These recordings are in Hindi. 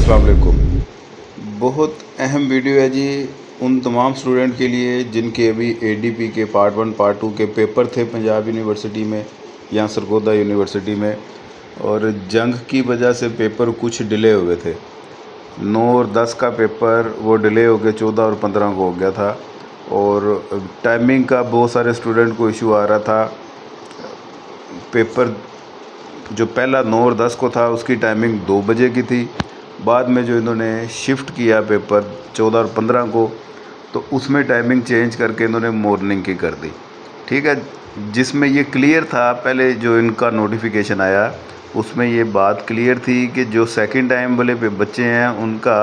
अस्सलाम वालेकुम। बहुत अहम वीडियो है जी उन तमाम स्टूडेंट के लिए जिनके अभी एडीपी के पार्ट 1 पार्ट 2 के पेपर थे पंजाब यूनिवर्सिटी में या सरगोदा यूनिवर्सिटी में, और जंग की वजह से पेपर कुछ डिले हुए थे। 9 और 10 का पेपर वो डिले हो गए, 14 और 15 को हो गया था। और टाइमिंग का बहुत सारे स्टूडेंट को इशू आ रहा था। पेपर जो पहला 9 और 10 को था उसकी टाइमिंग 2 बजे की थी। बाद में जो इन्होंने शिफ्ट किया पेपर 14 और 15 को, तो उसमें टाइमिंग चेंज करके इन्होंने मॉर्निंग की कर दी। ठीक है, जिसमें ये क्लियर था, पहले जो इनका नोटिफिकेशन आया उसमें ये बात क्लियर थी कि जो सेकंड टाइम वाले बच्चे हैं उनका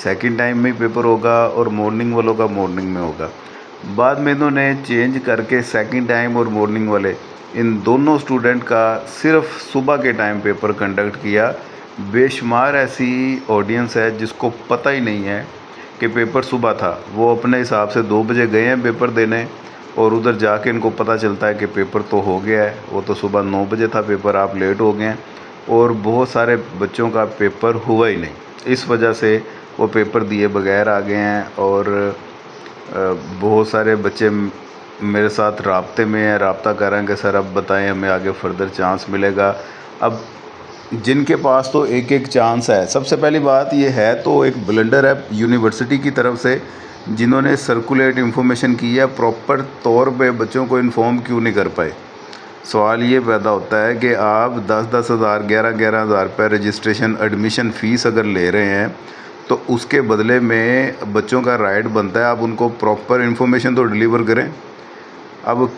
सेकंड टाइम में पेपर होगा और मॉर्निंग वालों का मॉर्निंग में होगा। बाद में इन्होंने चेंज करके सेकंड टाइम और मॉर्निंग वाले इन दोनों स्टूडेंट का सिर्फ सुबह के टाइम पेपर कंडक्ट किया। बेशुमार ऐसी ऑडियंस है जिसको पता ही नहीं है कि पेपर सुबह था। वो अपने हिसाब से 2 बजे गए हैं पेपर देने और उधर जाके इनको पता चलता है कि पेपर तो हो गया है, वो तो सुबह 9 बजे था पेपर, आप लेट हो गए हैं। और बहुत सारे बच्चों का पेपर हुआ ही नहीं, इस वजह से वो पेपर दिए बगैर आ गए हैं। और बहुत सारे बच्चे मेरे साथ राब्ते में हैं, रब्ता कर रहे हैं कि सर अब बताएं हमें आगे फर्दर चांस मिलेगा। अब जिनके पास तो एक एक चांस है, सबसे पहली बात ये है तो एक ब्लंडर है यूनिवर्सिटी की तरफ से, जिन्होंने सर्कुलेट इन्फॉर्मेशन की है, प्रॉपर तौर पे बच्चों को इन्फॉर्म क्यों नहीं कर पाए। सवाल ये पैदा होता है कि आप 10-10 हज़ार 11-11 हज़ार रुपये रजिस्ट्रेशन एडमिशन फ़ीस अगर ले रहे हैं तो उसके बदले में बच्चों का राइट बनता है आप उनको प्रॉपर इन्फॉर्मेशन तो डिलीवर करें। अब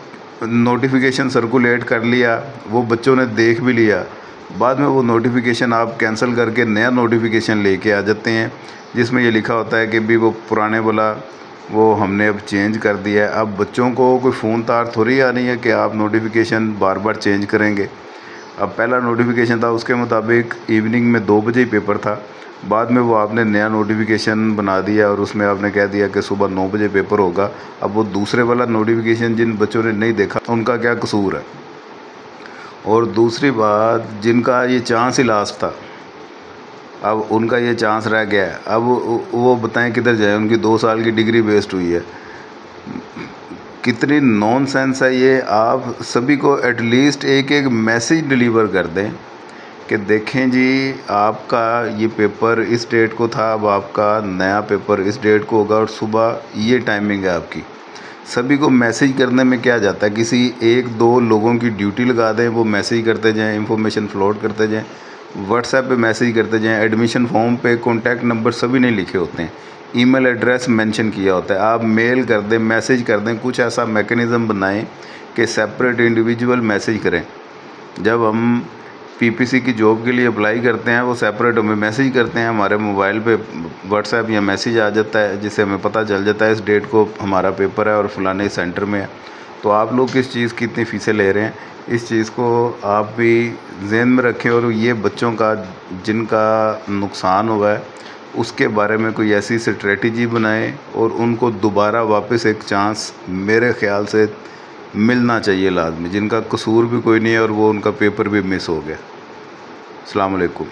नोटिफिकेशन सर्कुलेट कर लिया, वो बच्चों ने देख भी लिया, बाद में वो नोटिफिकेशन आप कैंसिल करके नया नोटिफिकेशन लेके आ जाते हैं जिसमें ये लिखा होता है कि भी वो पुराने वाला वो हमने अब चेंज कर दिया है। अब बच्चों को कोई फ़ोन तार थोड़ी आ रही है कि आप नोटिफिकेशन बार बार चेंज करेंगे। अब पहला नोटिफिकेशन था उसके मुताबिक इवनिंग में 2 बजे ही पेपर था, बाद में वो आपने नया नोटिफिकेशन बना दिया और उसमें आपने कह दिया कि सुबह 9 बजे पेपर होगा। अब वो दूसरे वाला नोटिफिकेशन जिन बच्चों ने नहीं देखा उनका क्या कसूर है। और दूसरी बात, जिनका ये चांस ही लास्ट था अब उनका ये चांस रह गया है, अब वो बताएं किधर जाए, उनकी 2 साल की डिग्री वेस्ट हुई है। कितनी नॉनसेंस है ये। आप सभी को एटलीस्ट एक एक मैसेज डिलीवर कर दें कि देखें जी आपका ये पेपर इस डेट को था, अब आपका नया पेपर इस डेट को होगा और सुबह ये टाइमिंग है आपकी। सभी को मैसेज करने में क्या जाता है, किसी 1-2 लोगों की ड्यूटी लगा दें, वो मैसेज करते जाएं, इंफॉर्मेशन फ्लोट करते जाएं, व्हाट्सएप पे मैसेज करते जाएं। एडमिशन फॉर्म पे कॉन्टैक्ट नंबर सभी नहीं लिखे होते हैं, ईमेल एड्रेस मेंशन किया होता है। आप मेल कर दें, मैसेज कर दें, कुछ ऐसा मैकेनिज़्म बनाएं कि सेपरेट इंडिविजुअल मैसेज करें। जब हम पीपीसी की जॉब के लिए अप्लाई करते हैं वो सेपरेट हमें मैसेज करते हैं, हमारे मोबाइल पे व्हाट्सएप या मैसेज आ जाता है जिससे हमें पता चल जाता है इस डेट को हमारा पेपर है और फलाने सेंटर में है। तो आप लोग किस चीज़ की इतनी फ़ीसें ले रहे हैं, इस चीज़ को आप भी ज़हन में रखें। और ये बच्चों का जिनका नुकसान हुआ है उसके बारे में कोई ऐसी स्ट्रेटजी बनाएं और उनको दोबारा वापस एक चांस मेरे ख़्याल से मिलना चाहिए लाजमी, जिनका कसूर भी कोई नहीं है और वो उनका पेपर भी मिस हो गया। अस्सलाम वालेकुम।